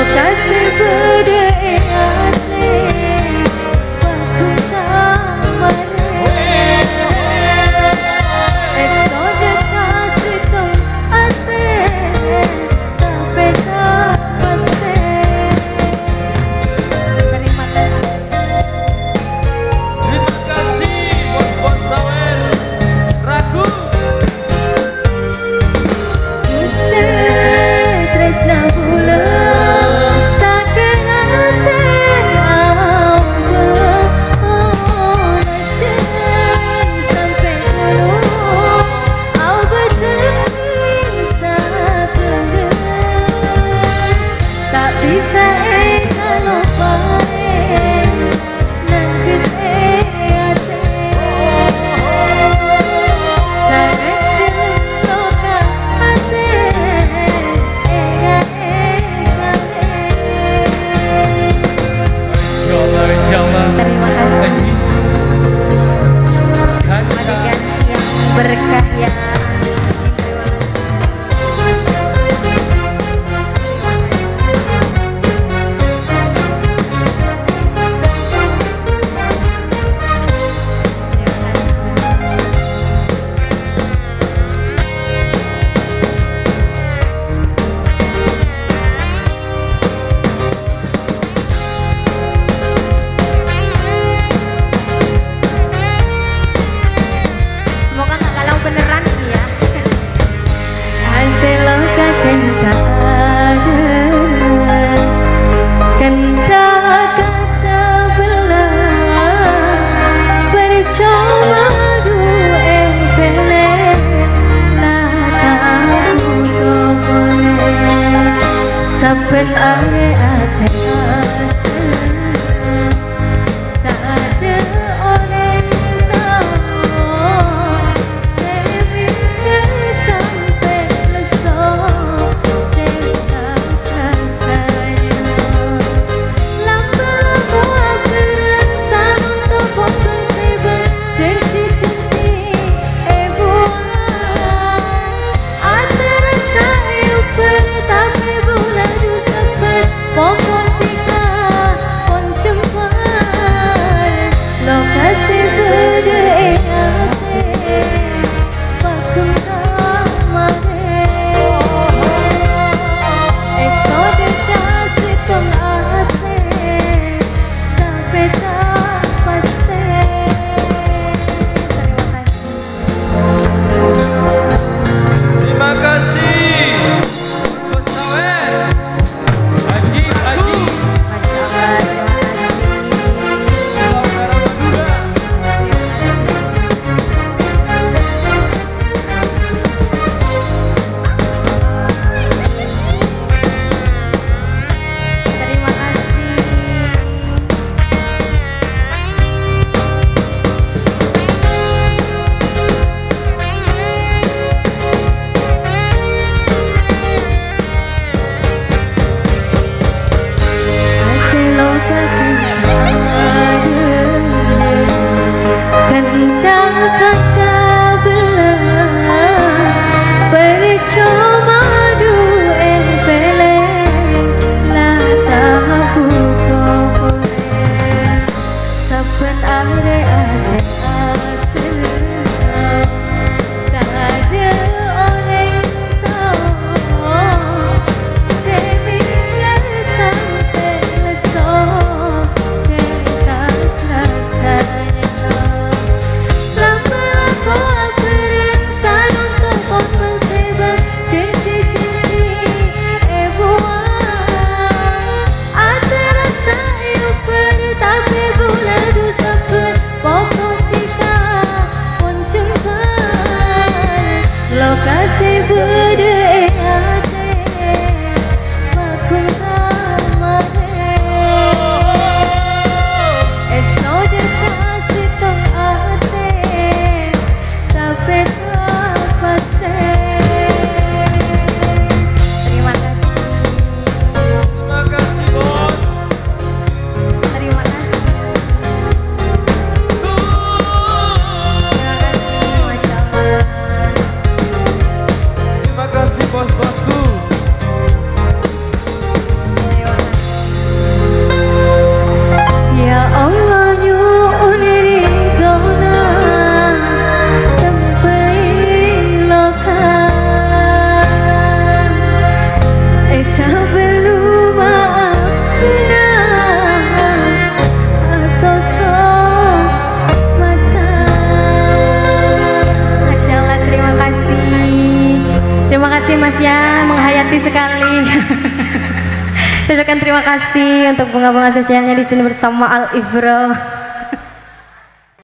kasih berdeate pakunta mane esto de kasih tu ate tapi tak pasti. Terima kasih. Terima kasih bos-bos sawer ragu. Tresna pula tak kena seampa najan sampai dulu au berpisah terus tak bisa kalau paling nan gede hati sangat terluka hati. Terima kasih. Adegan yang berkah ya. Semoga nggak galau beneran ini ya. Hati lo kan tak ada, kan tak kaca belah, bercoba dua pele, lah tahu tak boleh, sampai are ate asa, tak ada orang tahu. Pokok Saya ucapkan terima kasih untuk bunga-bunga sosialnya di sini bersama Al Ibro.